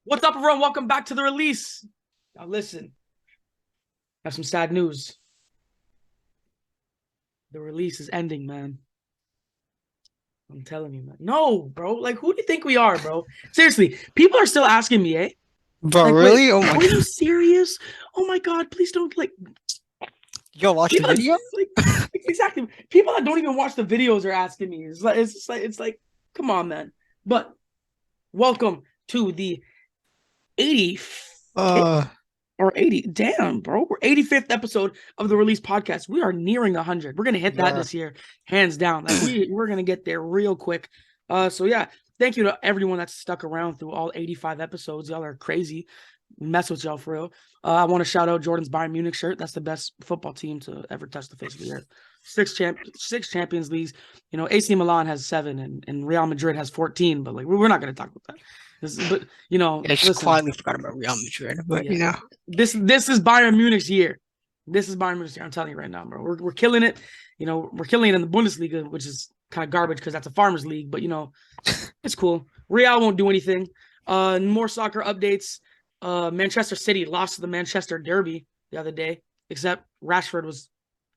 What's up, everyone? Welcome back to the release. Now, listen, I have some sad news. The release is ending, man. I'm telling you, man. No, bro. Like, who do you think we are, bro? Seriously, people are still asking me, eh? Bro, Like, wait, really? Oh my are you god. serious? Oh my god, please don't like Yo, watch the people that video? like exactly people that don't even watch the videos are asking me. It's like, come on, man. But welcome to the 85th Uh, or 80. Damn, bro. We're 85th episode of the Release Podcast. We are nearing 100. We're going to hit that yeah. this year, hands down. Like we're going to get there real quick. So yeah, thank you to everyone that's stuck around through all 85 episodes. Y'all are crazy. Mess with y'all for real. I want to shout out Jordan's Bayern Munich shirt. That's the best football team to ever touch the face of the earth. Six Champions Leagues. You know, AC Milan has 7 and Real Madrid has 14. But like, we're not going to talk about that. But you know, I just listen. quietly forgot about Real Madrid, but Yeah, this is Bayern Munich's year. This is Bayern Munich's year. I'm telling you right now, bro. We're killing it. You know, we're killing it in the Bundesliga, which is kind of garbage because that's a farmers league. But you know, it's cool. Real won't do anything. More soccer updates. Manchester City lost to the Manchester Derby the other day, except Rashford was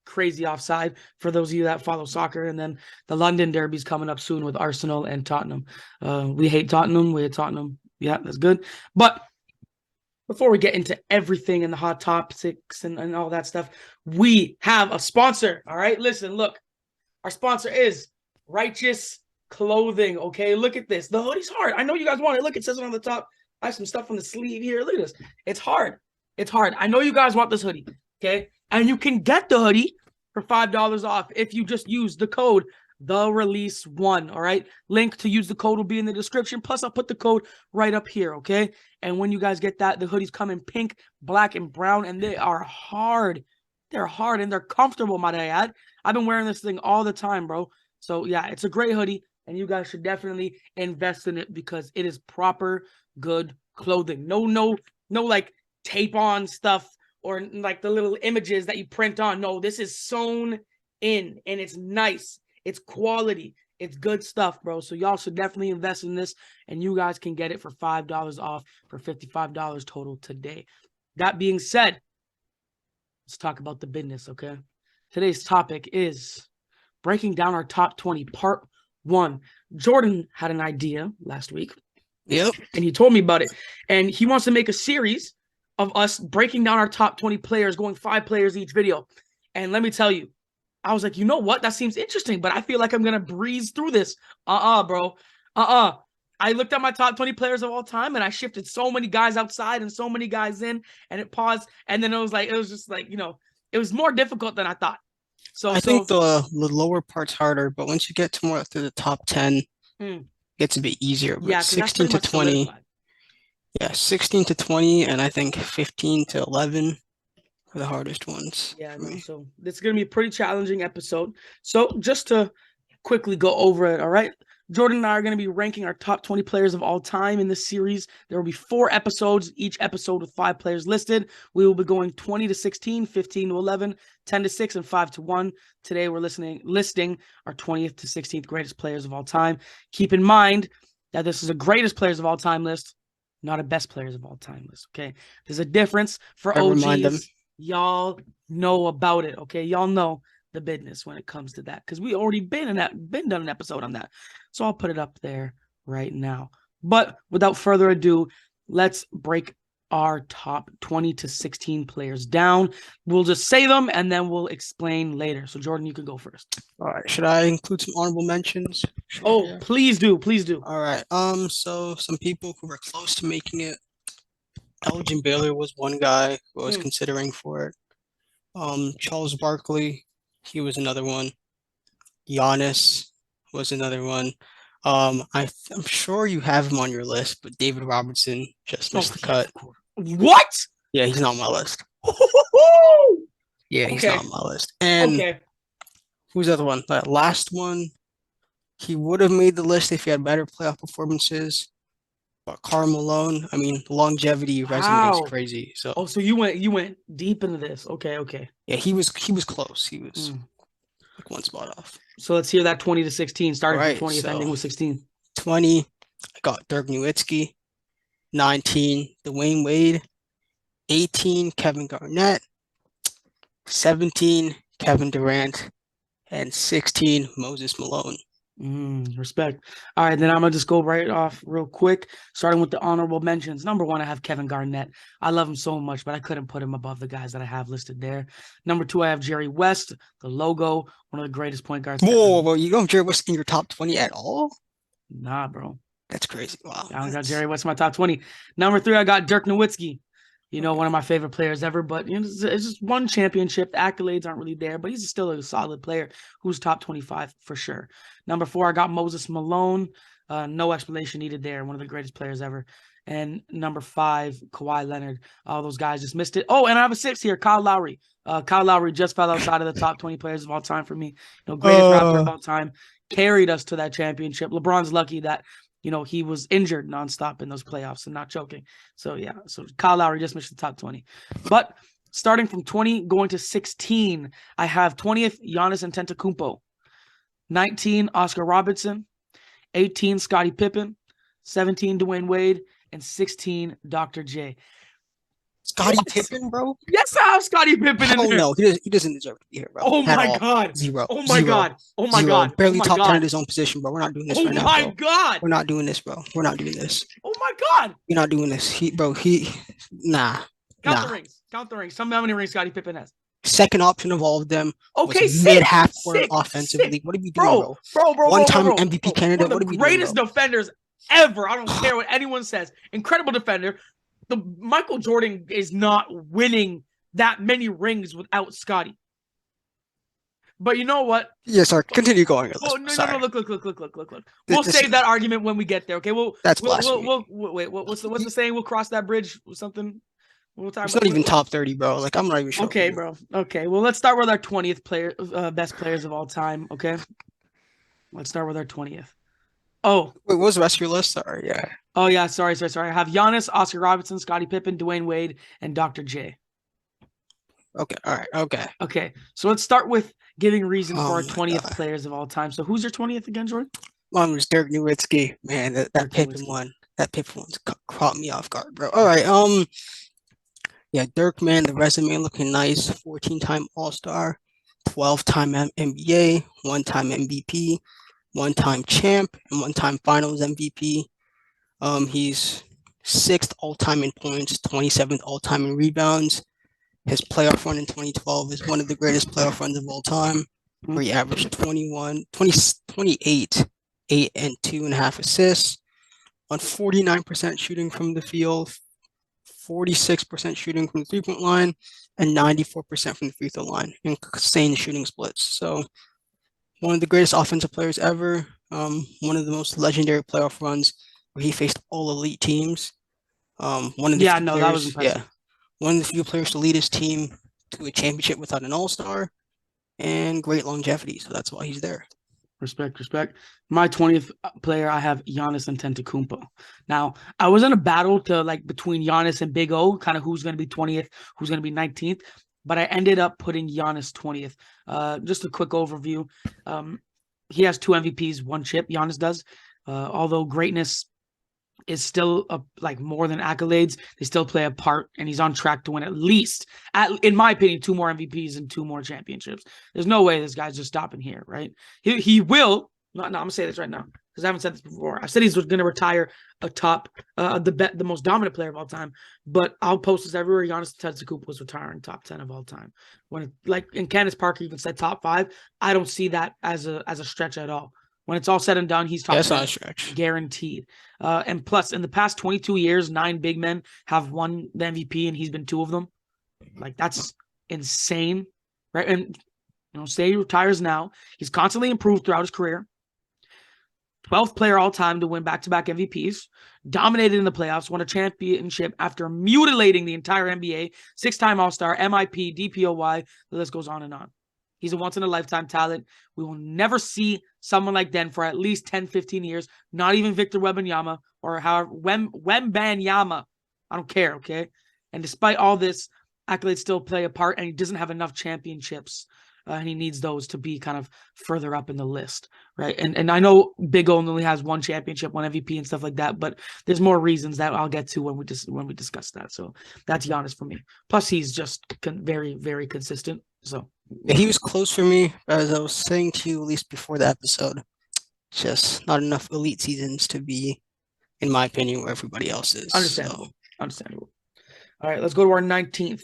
crazy offside for those of you that follow soccer. And then the London Derby's coming up soon with Arsenal and Tottenham. We hate Tottenham. We hate Tottenham. Yeah, that's good. But before we get into everything and the hot topics and all that stuff, we have a sponsor. All right. Listen, look, our sponsor is Righteous Clothing. Okay. Look at this. The hoodie's hard. I know you guys want it. Look, it says it on the top. I have some stuff on the sleeve here. Look at this. It's hard. It's hard. I know you guys want this hoodie. Okay. And you can get the hoodie for $5 off if you just use the code The Release One. All right. Link to use the code will be in the description. Plus, I'll put the code right up here. Okay. And when you guys get that, the hoodies come in pink, black, and brown, and they are hard. They're hard and they're comfortable, might I add. I've been wearing this thing all the time, bro. So yeah, it's a great hoodie, and you guys should definitely invest in it because it is proper, good clothing. No, like tape on stuff or like the little images that you print on. No, this is sewn in, and it's nice. It's quality. It's good stuff, bro. So y'all should definitely invest in this, and you guys can get it for $5 off for $55 total today. That being said, let's talk about the business, okay? Today's topic is breaking down our top 20, part 1. Jordan had an idea last week. Yep. And he told me about it. And he wants to make a series of us breaking down our top 20 players, going 5 players each video. And let me tell you, I was like, you know what? That seems interesting, but I feel like I'm going to breeze through this. Bro. I looked at my top 20 players of all time and I shifted so many guys outside and so many guys in, and it paused. And then it was just like, you know, it was more difficult than I thought. I think the lower part's harder, but once you get to more to the top 10, mm, it gets a bit easier. yeah, But because that's 16 pretty to much 20, solidified. yeah, 16 to 20, and I think 15 to 11 are the hardest ones Yeah, for no. me. So this is going to be a pretty challenging episode. So just to quickly go over it, all right? Jordan and I are going to be ranking our top 20 players of all time in this series. There will be 4 episodes, each episode with 5 players listed. We will be going 20 to 16, 15 to 11, 10 to 6, and 5 to 1. Today we're listing our 20th to 16th greatest players of all time. Keep in mind that this is a greatest players of all time list, not a best players of all time list, okay? There's a difference for I remind them. OGs. Y'all know about it, okay? Y'all know the business when it comes to that because we already been done an episode on that. So I'll put it up there right now. But without further ado, let's break our top 20 to 16 players down. We'll just say them and then we'll explain later. So Jordan, you can go first. All right, should I include some honorable mentions? Sure, Oh, yeah. please do. Please do. All right. So some people who were close to making it. Elgin Baylor was one guy who I was considering for it. Charles Barkley, he was another one. Giannis was another one. I'm sure you have him on your list, but David Robertson just missed the cut. What? Yeah, he's not on my list. Yeah, he's Okay. not on my list. And Okay. who's the other one? That last one, he would have made the list if he had better playoff performances. But Karl Malone, I mean, longevity resume is Wow. crazy. So Oh, so you went deep into this. Okay, okay. yeah, he was close. He was like one spot off. So let's hear that 20 to 16, All starting from right, 20th, so ending with 16. 20, I got Dirk Nowitzki. 19, Dwayne Wade, 18, Kevin Garnett, 17, Kevin Durant, and 16, Moses Malone. Respect. All right, then I'm gonna just go right off real quick, starting with the honorable mentions. Number one, I have Kevin Garnett. I love him so much, but I couldn't put him above the guys that I have listed there. Number two, I have Jerry West, the logo, one of the greatest point guards Whoa, ever. bro, you don't Jerry West in your top 20 at all? Nah, bro. That's crazy. Wow. I don't got Jerry West in my top 20. Number three, I got Dirk Nowitzki. One of my favorite players ever, but it's just one championship. The accolades aren't really there, but he's still a solid player who's top 25 for sure. Number four, I got Moses Malone. No explanation needed there. One of the greatest players ever. And number five, Kawhi Leonard. All those guys just missed it. Oh, and I have a six here, Kyle Lowry. Kyle Lowry just fell outside of the top 20 players of all time for me. Greatest Raptor of all time. Carried us to that championship. LeBron's lucky that he was injured nonstop in those playoffs and not choking. So Kyle Lowry just missed the top 20. But starting from 20 going to 16, I have 20th Giannis Antetokounmpo, 19 Oscar Robertson, 18 Scottie Pippen, 17 Dwayne Wade, and 16 Dr. J. Scottie Pippen, bro? Yes, I have Scottie Pippen in there. No, he doesn't deserve to be here, bro. Oh my God. Zero. Oh my God. Oh my God. Barely oh my top God. 10 in his own position, bro. We're not doing this right now. Oh my bro. God. We're not doing this, bro. We're not doing this. Oh my God. You're not doing this. Nah. Count the rings. Count the rings. Tell me how many rings Scottie Pippen has. Second option of all of them. Okay, mid half court offensively. What are we doing, bro? One-time MVP candidate. What are we doing, greatest defenders ever. I don't care what anyone says. Incredible defender. The Michael Jordan is not winning that many rings without Scottie. But you know what? Yes, sir. Continue going. No. Look. We'll save that argument when we get there. Okay. That's blasphemy. Wait. What's the saying? We'll cross that bridge with something. It's not even top 30, bro. Like, I'm not even sure. Okay, bro. Okay. Well, let's start with our 20th player, best players of all time. Okay. Let's start with our 20th. Oh. Wait, what was the rest of your list? Sorry. Yeah. Oh, yeah. Sorry. I have Giannis, Oscar Robertson, Scottie Pippen, Dwayne Wade, and Dr. J. Okay. All right. Okay. So let's start with giving reasons for our 20th players of all time. So who's your 20th again, Jordan? Mine was Dirk Nowitzki. Man, that Pippen one. That Pippen one's caught me off guard, bro. All right. Yeah, Dirk, man, the resume looking nice. 14-time All-Star, 12-time NBA, 1-time MVP, 1-time champ, and 1-time Finals MVP. He's 6th all-time in points, 27th all-time in rebounds. His playoff run in 2012 is one of the greatest playoff runs of all time, where he averaged 28, 8 and 2.5 assists, on 49% shooting from the field, 46% shooting from the three-point line, and 94% from the free throw line. Insane shooting splits. So one of the greatest offensive players ever. One of the most legendary playoff runs where he faced all elite teams. That was impressive. Yeah, one of the few players to lead his team to a championship without an all-star, and great longevity. So that's why he's there. Respect. My 20th player, I have Giannis Antetokounmpo. Now, I was in a battle between Giannis and Big O, kind of who's going to be 20th, who's going to be 19th, but I ended up putting Giannis 20th. Just a quick overview. He has 2 MVPs, 1 chip. Giannis does. Although greatness is still more than accolades, they still play a part, and he's on track to win at least, in my opinion, 2 more MVPs and 2 more championships. There's no way this guy's just stopping here, right? He will. No, I'm gonna say this right now because I haven't said this before. I said he's going to retire the most dominant player of all time, but I'll post this everywhere. Giannis Antetokounmpo was retiring top 10 of all time. When in Candace Parker even said top 5, I don't see that as a stretch at all. When it's all said and done, he's top 10, that's not a stretch. Guaranteed. And plus, in the past 22 years, 9 big men have won the MVP, and he's been 2 of them. That's insane, right? And say he retires now. He's constantly improved throughout his career. 12th player all time to win back-to-back MVPs. Dominated in the playoffs. Won a championship after mutilating the entire NBA. 6-time All-Star, MIP, DPOY. The list goes on and on. He's a once-in-a-lifetime talent. We will never see someone like Den for at least 10, 15 years. Not even Victor Wembanyama or Wembanyama. I don't care, okay? And despite all this, accolades still play a part, and he doesn't have enough championships and he needs those to be kind of further up in the list, right? And I know Big O only has one championship, one MVP, and stuff like that, but there's more reasons that I'll get to when we discuss that. So that's Giannis for me. Plus, he's just very, very consistent. So Yeah, he was close for me, as I was saying to you at least before the episode. Just not enough elite seasons to be, in my opinion, where everybody else is. understandable, understandable. All right, let's go to our 19th.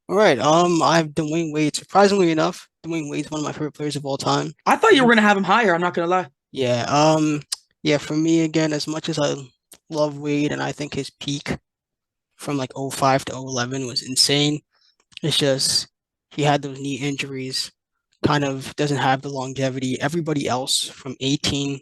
All right. I have Dwayne Wade. Surprisingly enough, Dwayne Wade's one of my favorite players of all time. I thought you were gonna have him higher. I'm not gonna lie. Yeah. Yeah. For me, again, as much as I love Wade, and I think his peak from like 05 to 011 was insane. It's just he had those knee injuries, kind of doesn't have the longevity. Everybody else from 18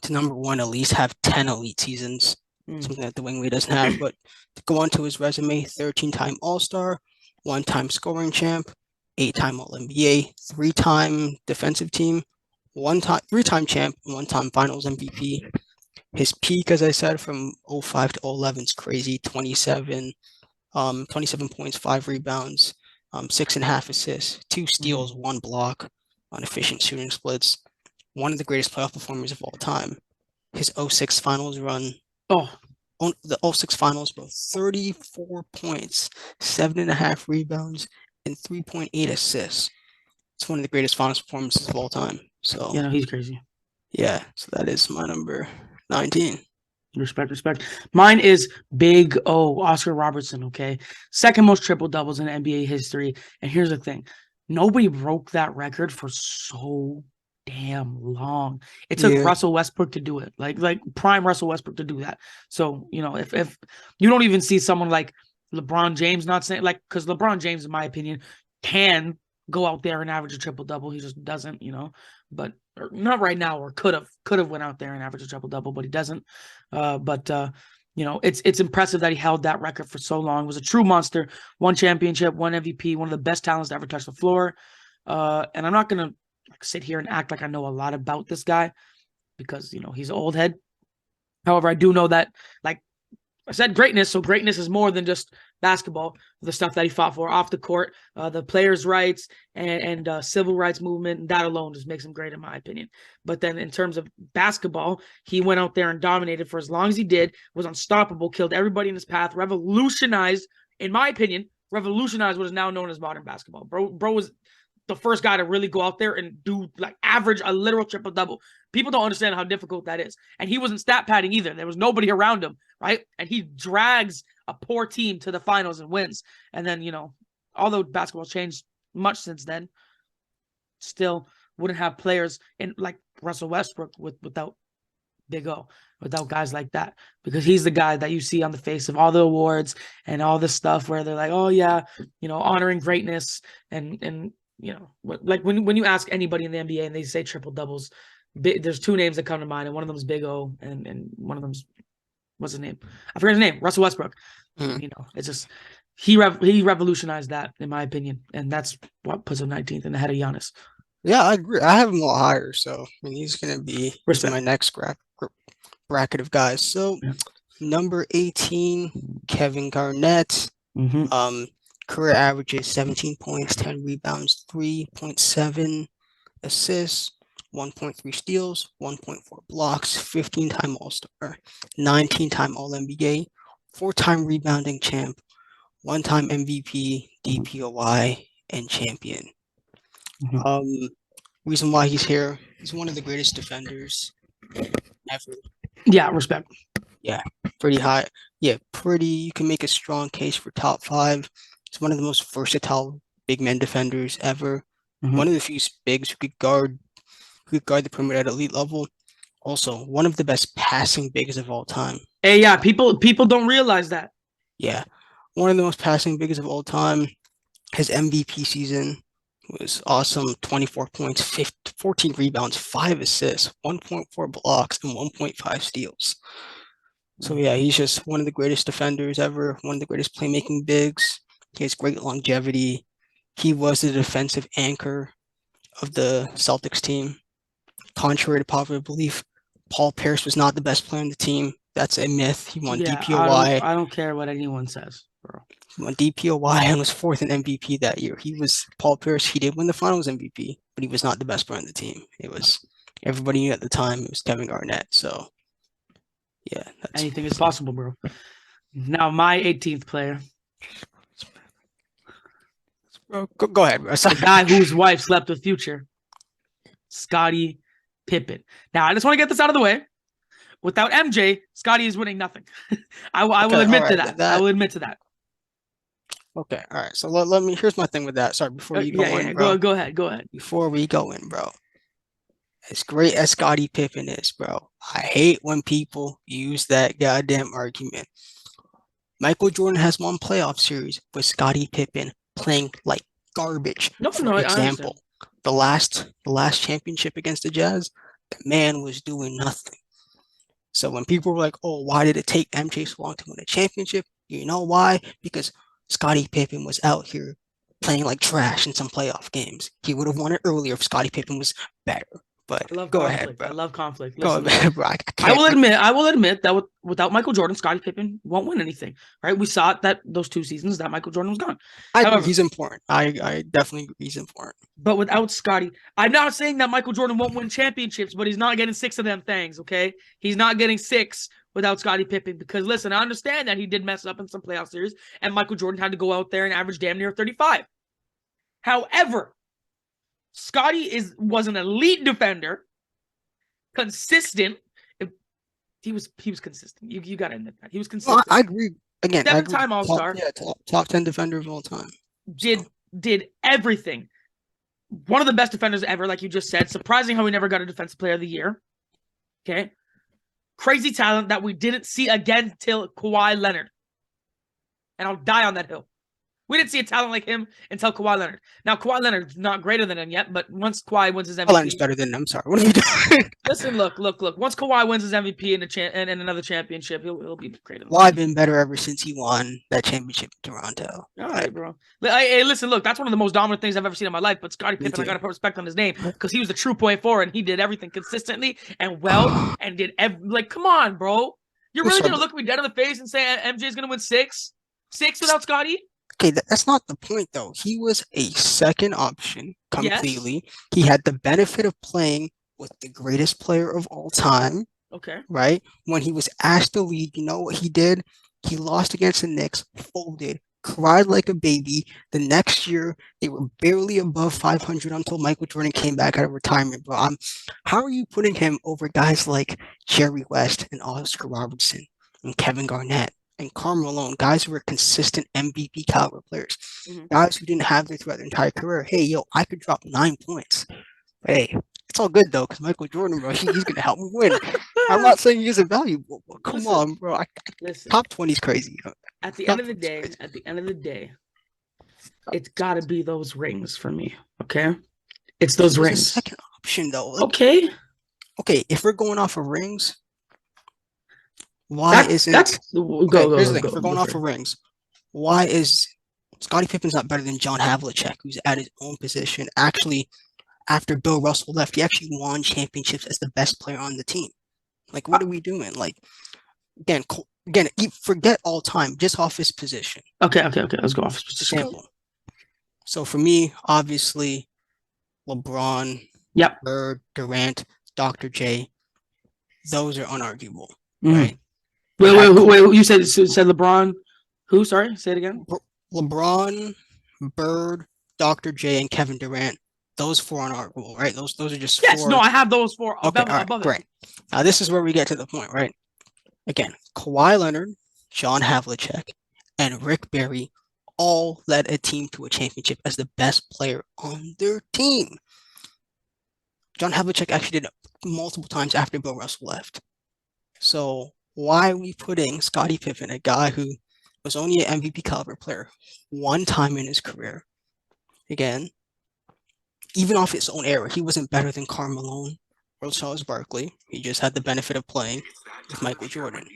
to number one at least have 10 elite seasons, something that Dwayne Wade doesn't have. But to go on to his resume, 13-time All-Star, 1-time scoring champ, 8-time All-NBA, 3-time defensive team, 3-time champ, 1-time Finals MVP. His peak, as I said, from 05 to 011 is crazy. 27 points, 5 rebounds, 6.5 assists, 2 steals, 1 block on efficient shooting splits. One of the greatest playoff performers of all time. His 06 finals run. The 06 finals, bro, 34 points, 7.5 rebounds, and 3.8 assists. It's one of the greatest finals performances of all time. So Yeah, no, he's crazy. yeah, so that is my number 19. Respect, respect. Mine is Big O, Oscar Robertson, okay? Second most triple doubles in NBA history. And here's the thing. Nobody broke that record for so damn long. It took Russell Westbrook to do it. Like prime Russell Westbrook to do that. So, you know, if you don't even see someone like LeBron James not saying, like, because LeBron James, in my opinion, can go out there and average a triple double. He just doesn't, you know. But not right now, or could have went out there and averaged a triple double, but he doesn't. You know, it's impressive that he held that record for so long. Was a true monster. One championship, one MVP, one of the best talents to ever touch the floor. And I'm not gonna sit here and act like I know a lot about this guy because, you know, he's an old head. However, I do know that, like I said, greatness. So greatness is more than just basketball. The stuff that he fought for off the court, the players' rights and civil rights movement, and that alone just makes him great, in my opinion. But then in terms of basketball, he went out there and dominated for as long as he did, was unstoppable, killed everybody in his path, revolutionized, in my opinion, revolutionized what is now known as modern basketball. Bro was the first guy to really go out there and do, like, average a literal triple double. People don't understand how difficult that is. And he wasn't stat padding either. There was nobody around him, right? And he drags a poor team to the finals and wins. And then, you know, although basketball's changed much since then, still wouldn't have players in like Russell Westbrook without Big O, without guys like that, because he's the guy that you see on the face of all the awards and all this stuff where they're like, oh yeah, you know, honoring greatness and you know, like when you ask anybody in the NBA and they say triple doubles, there's 2 names that come to mind, and one of them is Big O, and one of them's, what's his name? I forget his name. Russell Westbrook. You know, it's just he revolutionized that, in my opinion, and that's what puts him 19th and ahead of Giannis. Yeah, I agree. I have him a lot higher, so I mean he's gonna be in my next bracket of guys. So number 18, Kevin Garnett. Career averages 17 points, 10 rebounds, 3.7 assists, 1.3 steals, 1.4 blocks, 15-time All-Star, 19-time All-NBA, 4-time rebounding champ, 1-time MVP, DPOY, and champion. Reason why he's here, he's one of the greatest defenders ever. Yeah, respect. Yeah, pretty high. Yeah, you can make a strong case for top 5. He's one of the most versatile big men defenders ever. One of the few bigs who could guard the perimeter at elite level. Also, one of the best passing bigs of all time. Hey, yeah, people don't realize that. Yeah, one of the most passing bigs of all time. His MVP season was awesome. 24 points, 14 rebounds, 5 assists, 1.4 blocks, and 1.5 steals. So yeah, he's just one of the greatest defenders ever, one of the greatest playmaking bigs. He has great longevity. He was the defensive anchor of the Celtics team. Contrary to popular belief, Paul Pierce was not the best player on the team. That's a myth. He won DPOY. I don't care what anyone says, bro. when DPOY was fourth in MVP that year. He was Paul Pierce. He did win the Finals MVP, but he was not the best player on the team. It was everybody knew at the time it was Kevin Garnett. So yeah, that's Anything is possible, bro. Now my 18th player, bro. Go ahead, bro. the guy whose wife slept with Future, Scottie Pippen. Now I just want to get this out of the way. Without MJ, Scottie is winning nothing. I will admit to that. I will admit to that. Okay, all right. So let me. Here's my thing with that. Sorry, before you go in, bro. Go ahead. Before we go in, bro. As great as Scottie Pippen is, bro, I hate when people use that goddamn argument. Michael Jordan has won playoff series with Scottie Pippen playing like garbage. For example, the last championship against the Jazz, the man was doing nothing. So when people were like, "Oh, why did it take MJ so long to win a championship?" You know why? Because Scottie Pippen was out here playing like trash in some playoff games. He would have won it earlier if Scottie Pippen was better. But go ahead, bro. I love conflict. Listen, go ahead, bro. I will admit that without Michael Jordan, Scottie Pippen won't win anything. Right? We saw it that those 2 seasons that Michael Jordan was gone. I agree, he's important. I definitely agree he's important. But without Scottie, I'm not saying that Michael Jordan won't win championships, but he's not getting 6 of them things. Okay, he's not getting 6 without Scottie Pippen. Because listen, I understand that he did mess up in some playoff series, and Michael Jordan had to go out there and average damn near 35. However, Scottie was an elite defender. Consistent. He was consistent. You got to admit that. He was consistent. Well, I agree. Again, 7-time All-Star. Yeah, top 10 defender of all time. Did everything. One of the best defenders ever, like you just said. Surprising how he never got a Defensive Player of the Year. Okay. Crazy talent that we didn't see again till Kawhi Leonard. And I'll die on that hill. We didn't see a talent like him until Kawhi Leonard. Now, Kawhi Leonard's not greater than him yet, but once Kawhi wins his MVP... Leonard's better than him. I'm sorry. What are you doing? Listen, look. Once Kawhi wins his MVP and another championship, he'll be greater than him. Kawhi been better ever since he won that championship in Toronto. All right, bro. Hey, listen, look, that's one of the most dominant things I've ever seen in my life, but Scottie Pippen, I got to put respect on his name because he was the true point forward, and he did everything consistently and well, and did... come on, bro. You're really going to look me dead in the face and say MJ's going to win 6? 6 without Scottie? Okay, that's not the point, though. He was a second option completely. Yes. He had the benefit of playing with the greatest player of all time. Okay. Right? When he was asked to leave, you know what he did? He lost against the Knicks, folded, cried like a baby. The next year, they were barely above 500 until Michael Jordan came back out of retirement, bro. How are you putting him over guys like Jerry West and Oscar Robertson and Kevin Garnett and Karl Malone, guys who were consistent MVP caliber players, guys who didn't have it throughout their entire career? Hey, yo, I could drop 9 points. But hey, it's all good though, because Michael Jordan, bro, he's gonna help me win. I'm not saying he isn't valuable. Come on, bro. Top 20 is crazy. At the end of the day, it's gotta be those rings for me. Okay, it's those rings. Second option though. Okay, if we're going off of rings. Why isn't here's the thing. If we're going off of rings, why is Scottie Pippen's not better than John Havlicek, who's at his own position? Actually, after Bill Russell left, he actually won championships as the best player on the team. Like, what are we doing? Like, again, forget all time, just off his position. Okay. Let's go off his position. Example. So for me, obviously, LeBron, Bird, Durant, Dr. J, those are unarguable, right? Wait, you said LeBron? Who? Sorry, say it again. LeBron, Bird, Dr. J, and Kevin Durant. Those 4 unarguable, right? Those are just 4. Yes, no, I have those 4 above great. Now this is where we get to the point, right? Again, Kawhi Leonard, John Havlicek, and Rick Barry all led a team to a championship as the best player on their team. John Havlicek actually did it multiple times after Bill Russell left. So why are we putting Scottie Pippen, a guy who was only an MVP caliber player, 1 time in his career? Again, even off his own era, he wasn't better than Karl Malone or Charles Barkley. He just had the benefit of playing with Michael Jordan.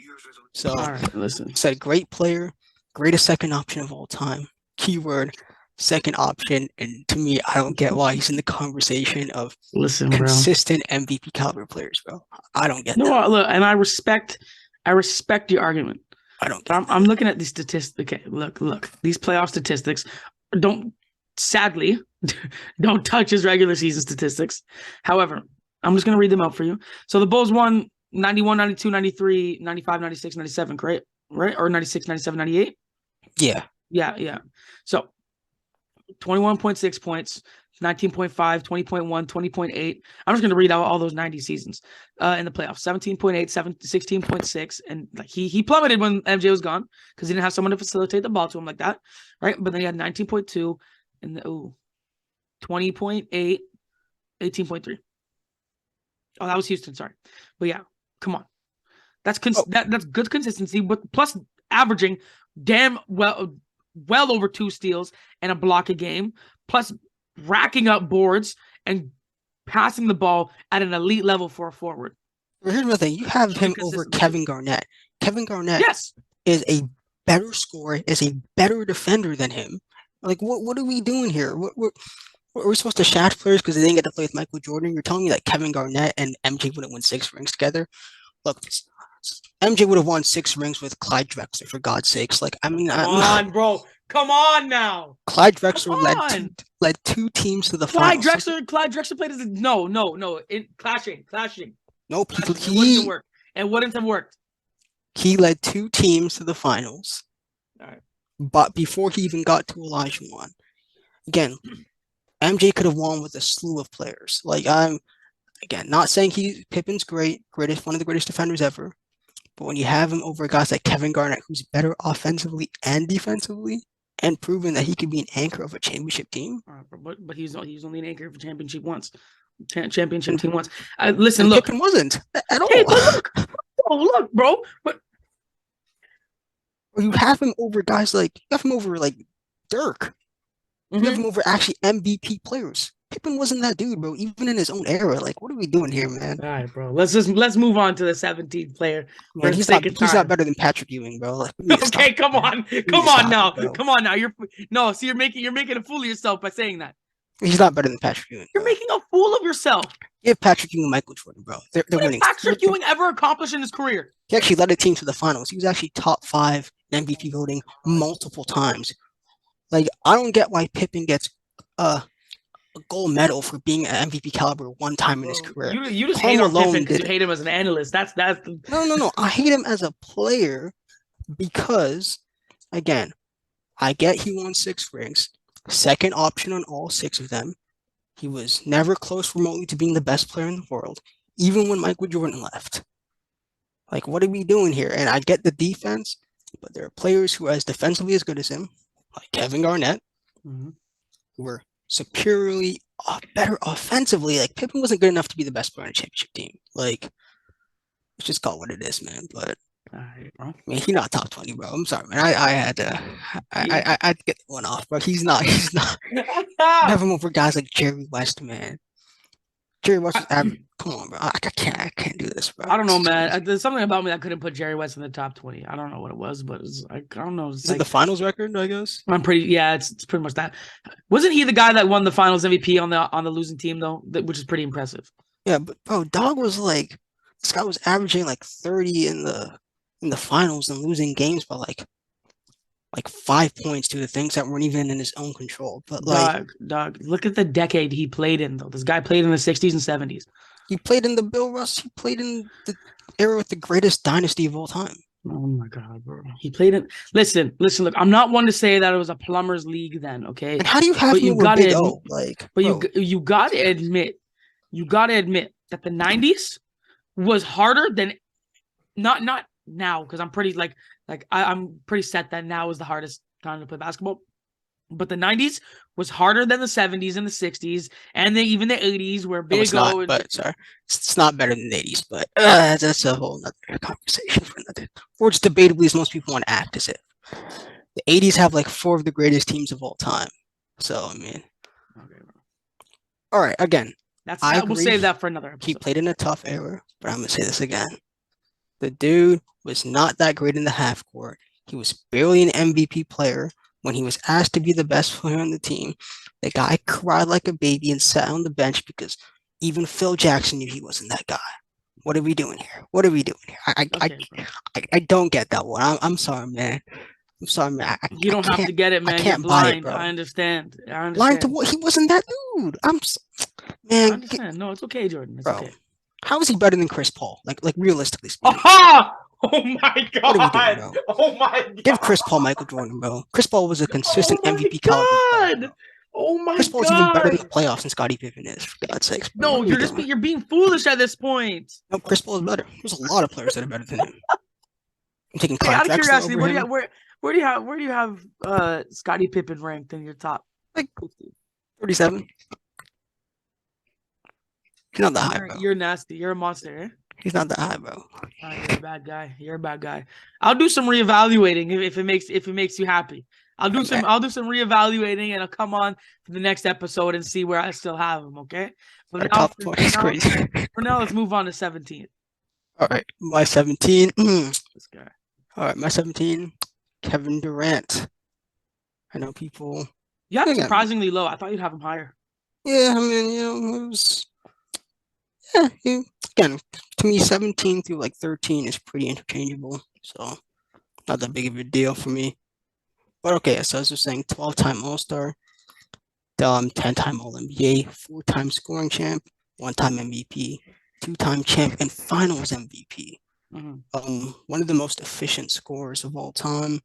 So, all right, listen. Said great player, greatest second option of all time. Keyword, second option. And to me, I don't get why he's in the conversation of consistent MVP caliber players, bro. I don't get that. No, look, and I respect your argument. I don't But get I'm that. looking at these statistics. Okay, look. These playoff statistics don't sadly don't touch his regular season statistics. However, I'm just gonna read them out for you. So the Bulls won 91, 92, 93, 95, 96, 97, correct? Right? Or 96, 97, 98? Yeah. Yeah. So 21.6 points, 19.5, 20.1, 20.8. I'm just going to read out all those 90 seasons in the playoffs. 17.8, 16.6. And like he plummeted when MJ was gone because he didn't have someone to facilitate the ball to him like that. Right. But then he had 19.2 and 20.8, 18.3. Oh, that was Houston. Sorry. But yeah, come on. That's that's good consistency, but plus averaging damn well over 2 steals and a block a game, plus racking up boards and passing the ball at an elite level for a forward. Here's the thing: you have him over Inconsistently too. Kevin Garnett. Kevin Garnett Yes. is a better scorer, is a better defender than him. Like, what are we doing here? Are we supposed to shaft players because they didn't get to play with Michael Jordan? You're telling me that Kevin Garnett and MJ wouldn't win 6 rings together? Look, MJ would have won 6 rings with Clyde Drexler, for God's sakes. Like, I mean, Come on, bro. Come on now. Clyde Come Drexler on. led 2 teams to the Clyde finals. Drexler. Clyde Drexler played as a no. Clashing. Nope, Clashing. It wouldn't have worked. It wouldn't have worked. he led 2 teams to the finals. All right. But before he even got to Olajuwon, again, MJ could have won with a slew of players. Like, I'm again not saying Pippen's greatest, one of the greatest defenders ever. But when you have him over guys like Kevin Garnett, who's better offensively and defensively, and proven that he could be an anchor of a championship team. But he's only an anchor for championship once. Championship team once. Listen, look. Pippen wasn't at all. Hey, but look, bro. But you have him over guys like Dirk. You have him over actually MVP players. Pippen wasn't that dude, bro. Even in his own era, like, what are we doing here, man? All right, bro. Let's move on to the 17th player. Man, he's not better than Patrick Ewing, bro. Like, okay, come on now. Come on now. You're making a fool of yourself by saying that. He's not better than Patrick Ewing. You're making a fool of yourself. Give Patrick Ewing Michael Jordan, bro. They're winning. What did Patrick Ewing ever accomplished in his career? He actually led a team to the finals. He was actually top 5 in MVP voting multiple times. Like, I don't get why Pippen gets a gold medal for being an MVP caliber one time in his career. You just hate on Pippen because you hate him as an analyst. That's No. I hate him as a player because, again, I get he won 6 rings, second option on all 6 of them. He was never close remotely to being the best player in the world, even when Michael Jordan left. Like, what are we doing here? And I get the defense, but there are players who are as defensively as good as him, like Kevin Garnett, who were superiorly better offensively. Like, Pippen wasn't good enough to be the best player on a championship team. Like, it's just call it what it is, man. But right, bro. I mean, he's not top 20, bro. I'm sorry, man. I had to get one off, bro. He's not. Have him over guys like Jerry West, man. Jerry West was average. Come on, bro. I can't do this, bro. I don't know, man. There's something about me that couldn't put Jerry West in the top 20. I don't know what it was, but I don't know. Is it the finals record, I guess? It's pretty much that. Wasn't he the guy that won the finals MVP on the losing team though? Which is pretty impressive. Yeah, but bro, Dog was like, this guy was averaging like 30 in the finals and losing games by like 5 points to the things that weren't even in his own control. But like, Dog, look at the decade he played in though. This guy played in the 60s and 70s. He played in the Bill Russ. He played in the era with the greatest dynasty of all time. Oh my God, bro. He played in. Listen. Look, I'm not one to say that it was a plumbers league then. Okay. And how do you have him with Big O? Like, but you got to admit that the 90s was harder than not now because I'm pretty I'm pretty set that now is the hardest time to play basketball. But the 90s was harder than the 70s and the 60s and even the 80s where Big O. It's not better than the 80s, but that's a whole other conversation for another. Or just debatably, as most people want to act as if the 80s have like 4 of the greatest teams of all time. So I mean, okay, all right. Again, we'll save that for another episode. He played in a tough era, but I'm gonna say this again: the dude was not that great in the half court. He was barely an MVP player. When he was asked to be the best player on the team, the guy cried like a baby and sat on the bench because even Phil Jackson knew he wasn't that guy. What are we doing here? What are we doing here? Okay, bro. I don't get that one. I'm sorry, man. I'm sorry, man. You don't have to get it, I man. You're can't buy it, blind. bro. I understand. I Lying to understand. what? He wasn't that dude. I Man, understand. No, it's okay, Jordan. It's bro. okay. How is he better than Chris Paul? Like realistically speaking, Aha! Oh my what are we doing, god! bro? Oh my Give god! Chris Paul Michael Jordan, bro. Chris Paul was a Oh consistent my MVP caliber player, bro. god! Oh my Chris Paul's even better in the god! playoffs than Scottie Pippen is, for God's sakes, bro. No, What are we you're just doing? you're being foolish at this point. No, Chris Paul is better. There's a lot of players that are better than him. I'm taking Okay, Clyde out of Drexler curiosity, over him. where do you have Scottie Pippen ranked in your top Like 50? 37. He's not that high, bro. You're nasty. You're a monster, eh? He's not that high, bro. You're a bad guy. You're a bad guy. I'll do some reevaluating if it makes you happy. Man, I'll do some reevaluating and I'll come on for the next episode and see where I still have him. Okay. our But now top 20 is crazy. for now, let's move on to 17. All right, my 17. This guy. All right, my 17. Kevin Durant. I know people. You have him Again, surprisingly low. I thought you'd have him higher. yeah, I mean, it was. Yeah, again, to me, 17 through like 13 is pretty interchangeable. So, not that big of a deal for me. But okay, so as I was saying, 12-time All-Star, 10-time All-NBA, 4-time scoring champ, 1-time MVP, 2-time champ, and finals MVP. One of the most efficient scorers of all time.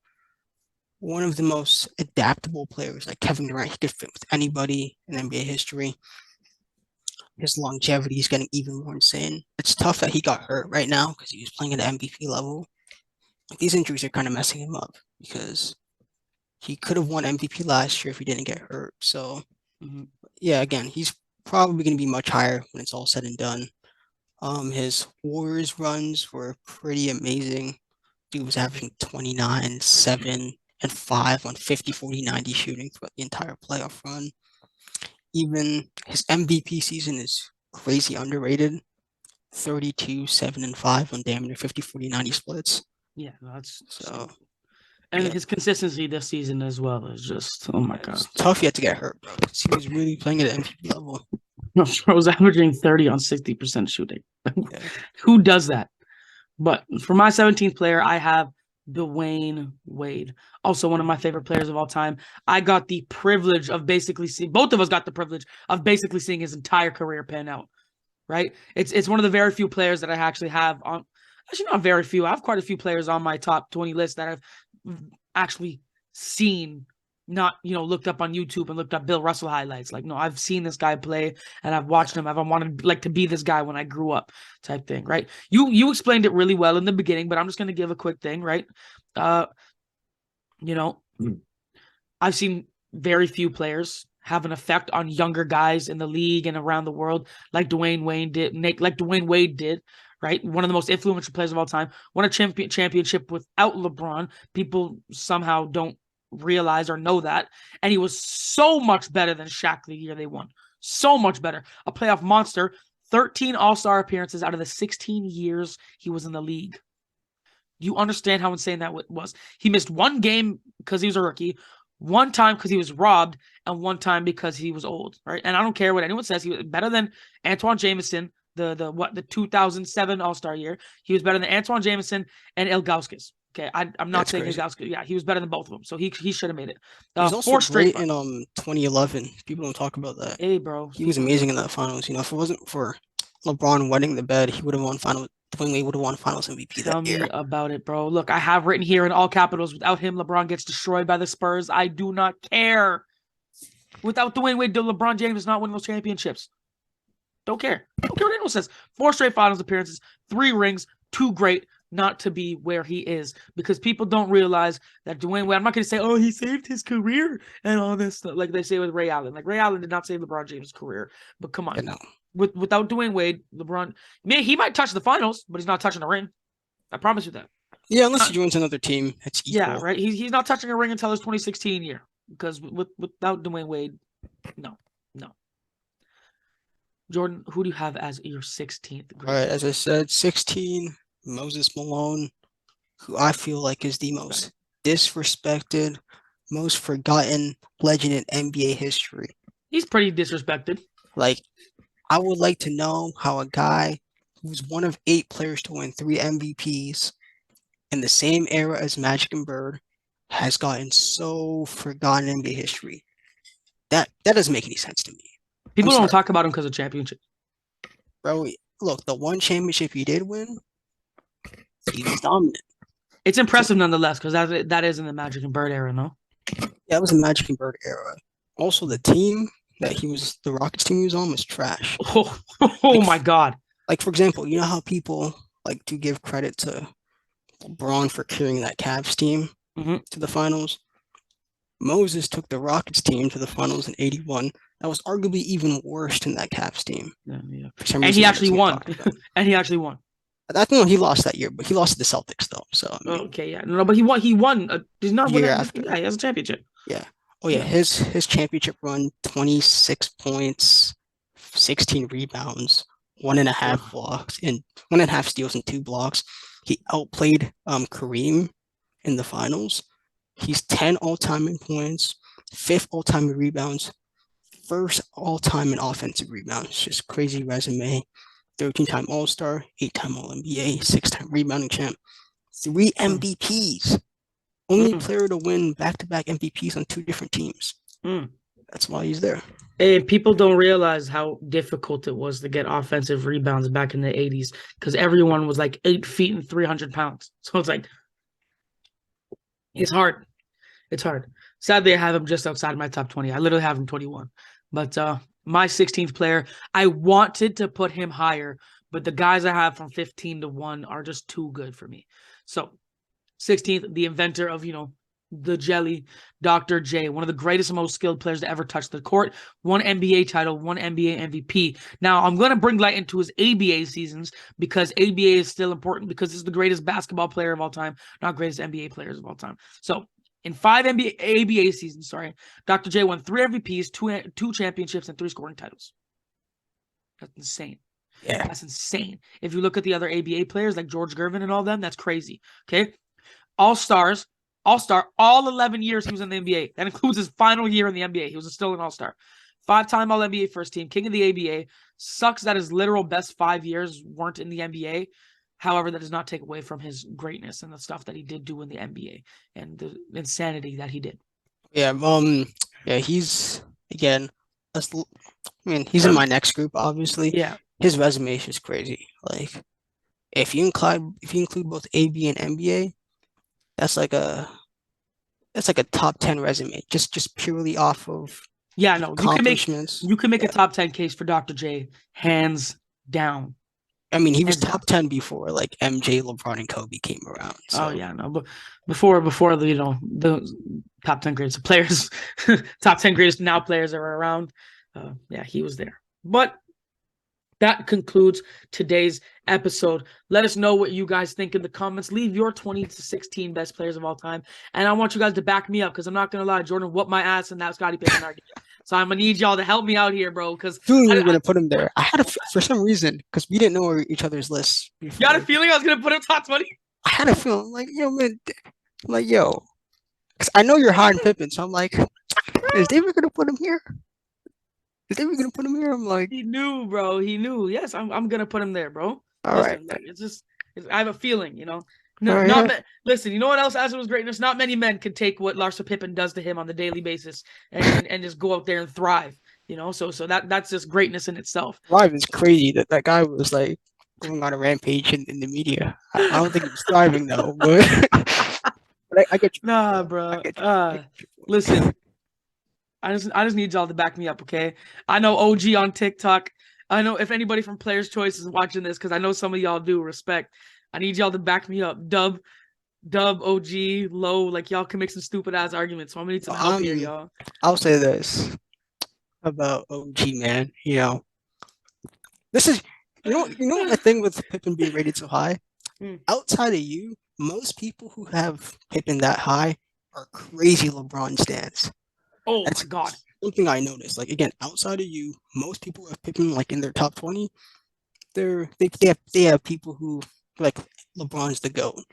One of the most adaptable players, like Kevin Durant. He could fit with anybody in NBA history. His longevity is getting even more insane. It's tough that he got hurt right now because he was playing at the MVP level. Like, these injuries are kind of messing him up because he could have won MVP last year if he didn't get hurt. So, yeah, again, he's probably going to be much higher when it's all said and done. His Warriors runs were pretty amazing. Dude was averaging 29, 7, and 5 on 50, 40, 90 shooting throughout the entire playoff run. Even his MVP season is crazy underrated. 32, 7, and 5 on damn near 50, 40, 90 splits. Yeah, that's so. And yeah. his consistency this season as well is just, oh my god. It's tough yet to get hurt, bro, because he was really playing at MVP level. No, I was averaging 30 on 60% shooting. Yeah. Who does that? But for my 17th player, I have Dwayne Wade. Also one of my favorite players of all time. I got the privilege of basically seeing, both of us got the privilege of basically seeing his entire career pan out, right? It's one of the very few players that I actually have on, actually not very few. I have quite a few players on my top 20 list that I've actually seen, not, looked up on YouTube and looked up Bill Russell highlights. Like, no, I've seen this guy play and I've watched him. I've wanted like to be this guy when I grew up, type thing, right? You explained it really well in the beginning, but I'm just gonna give a quick thing, right? I've seen very few players have an effect on younger guys in the league and around the world like Dwayne Wade did, right? One of the most influential players of all time. Won a championship without LeBron. People somehow don't realize or know that. And he was so much better than Shaq the year they won. So much better. A playoff monster. 13 All-Star appearances out of the 16 years he was in the league. You understand how insane that was? He missed one game because he was a rookie, one time because he was robbed, and one time because he was old, right? And I don't care what anyone says. He was better than Antoine Jameson, the 2007 All-Star year. He was better than Antoine Jameson and Ilgauskas. Okay, I'm not saying Ilgauskas. Yeah, he was better than both of them, so he should have made it. He was also great in 2011. People don't talk about that. Hey, bro, he was amazing in that finals. If it wasn't for LeBron wetting the bed, he would have won finals. Dwayne Wade would have won Finals MVP that year. Tell me about it, bro. Look, I have written here in all capitals, without him, LeBron gets destroyed by the Spurs. I do not care. Without Dwayne Wade, LeBron James is not winning those championships. Don't care. Don't care what anyone says. 4 straight finals appearances, 3 rings, too great not to be where he is. Because people don't realize that Dwayne Wade, I'm not going to say, oh, he saved his career and all this stuff, like they say with Ray Allen. Like, Ray Allen did not save LeBron James' career. But come on. Yeah, no. Without Dwayne Wade, LeBron, he might touch the finals, but he's not touching a ring. I promise you that. Yeah, unless he joins another team, it's equal. Yeah, right. He's not touching a ring until his 2016 year, because without Dwayne Wade, no. Jordan, who do you have as your 16th? All right, as I said, 16, Moses Malone, who I feel like is the most disrespected, most forgotten legend in NBA history. He's pretty disrespected. Like, I would like to know how a guy who's one of 8 players to win 3 MVPs in the same era as Magic and Bird, has gotten so forgotten in NBA history. That doesn't make any sense to me. I'm People don't sorry, talk about him because of championship. bro. Look, the one championship he did win, he was dominant. It's So impressive nonetheless because that is in the Magic and Bird era, no? that was the Magic and Bird era. Also, the team that the Rockets team he was on was trash. Oh, oh Like, my God. like for example, you know how people like to give credit to LeBron for carrying that Cavs team Hmm. to the finals. Moses took the Rockets team to the finals in '81. That was arguably even worse than that Cavs team. Yeah, yeah. For some And reason, he that actually doesn't get won. talked about. And he actually won. I think he lost that year, but he lost to the Celtics though. So I mean, Okay, yeah. No, but he won. He won. Did not win year that. after, Yeah, he has a championship. yeah. Oh yeah, Yeah. his championship run: 26 points, 16 rebounds, one and a half blocks, and 1.5 steals and 2 blocks. He outplayed Kareem in the finals. He's 10 all-time in points, 5th all-time in rebounds, 1st all-time in offensive rebounds. Just crazy resume. 13-time All-Star, 8-time All-NBA, 6-time rebounding champ, 3 Mm, MVPs. Only mm, player to win back-to-back MVPs on 2 different teams. mm. That's why he's there. And people don't realize how difficult it was to get offensive rebounds back in the 80s because everyone was like 8 feet and 300 pounds. So it's like, it's hard. It's hard. Sadly, I have him just outside my top 20. I literally have him 21. But my 16th player, I wanted to put him higher, but the guys I have from 15 to 1 are just too good for me. So 16th, the inventor of, the jelly, Dr. J, one of the greatest and most skilled players to ever touch the court, one NBA title, one NBA MVP. Now, I'm going to bring light into his ABA seasons because ABA is still important because he's the greatest basketball player of all time, not greatest NBA players of all time. So, in 5 ABA seasons, Dr. J won 3 MVPs, two championships, and 3 scoring titles. That's insane. Yeah. That's insane. If you look at the other ABA players like George Gervin and all them, that's crazy. Okay. All-star, all 11 years he was in the NBA. That includes his final year in the NBA. He was still an all-star. 5-time All-NBA first team, king of the ABA. Sucks that his literal best 5 years weren't in the NBA. However, that does not take away from his greatness and the stuff that he did do in the NBA and the insanity that he did. Yeah. Yeah. He's again. I mean, he's in my next group. Obviously, Yeah. his resume is just crazy. Like, if you include both AB and NBA, that's like a top 10 resume. Just purely off of Yeah, no, accomplishments. you can make a Yeah. top 10 case for Dr. J, hands down. I mean, he was Hands down. top 10 before like MJ, LeBron, and Kobe came around. So Oh yeah, no, but before the the top 10 greatest players, top 10 greatest now players that are around. Yeah, he was there. But that concludes today's episode. Let us know what you guys think in the comments. Leave your 20 to 16 best players of all time. And I want you guys to back me up because I'm not going to lie. Jordan whooped my ass in that Scottie Pippen argument. So I'm going to need y'all to help me out here, bro. Because feeling you were I gonna put him there. I had for some reason because we didn't know each other's lists before. got a feeling I was going to put him top 20. I had a feeling like man, because I know you're high on Pippen, so I'm like, is David gonna put him here? Is David gonna put him here? I'm like, He knew, bro. He knew. Yes, I'm going to put him there, bro. all Listen, right, it's just, I have a feeling, all No, right, not yeah. listen. You know what else as it was greatness? Not many men could take what Larsa Pippen does to him on the daily basis and just go out there and thrive. So that's just greatness in itself. Live is crazy that guy was like going on a rampage in the media. I don't think he was thriving though, but, I get you. Nah, I bro. get you. I get you. Listen, I just need y'all to back me up, okay? I know OG on TikTok. I know if anybody from Players Choice is watching this, because I know some of y'all do respect. I need y'all to back me up. Dub, OG, Low, like y'all can make some stupid ass arguments. So I'm gonna need some help here, y'all. I'll say this about OG, man. This is the thing with Pippen being rated so high. Mm. Outside of you, most people who have Pippen that high are crazy LeBron stans. Oh That's my God. something I noticed. Like again, outside of you, most people who have Pippen like in their top 20. They have people who like LeBron's the GOAT.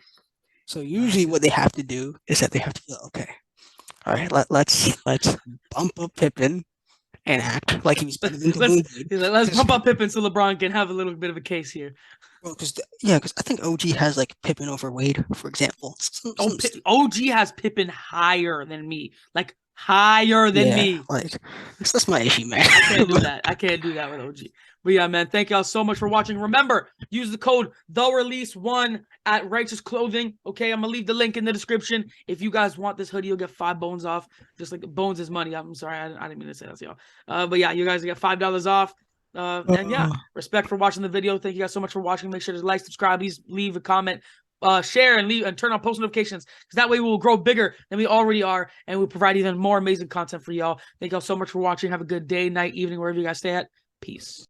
So usually what they have to do is that they have to go, okay, all right, let's bump up Pippen and act like he was better than let's Dwayne let's Wade. pump up Pippen so LeBron can have a little bit of a case here. Because I think OG has like Pippen over Wade, for example. OG has Pippen higher than me, like higher than me. Like that's my issue, man. I can't do that. I can't do that with OG. But yeah, man, thank y'all so much for watching. Remember, use the code THERELEASE1 at Righteous Clothing. Okay, I'm gonna leave the link in the description. If you guys want this hoodie, you'll get 5 bones off. Just like bones is money. I'm sorry, I didn't mean to say that to y'all. But yeah, you guys get $5 off. And yeah, respect for watching the video. Thank you guys so much for watching. Make sure to like, subscribe, please leave a comment, share, and turn on post notifications, because that way we will grow bigger than we already are, and we'll provide even more amazing content for y'all. Thank y'all so much for watching. Have a good day, night, evening, wherever you guys stay at. Peace.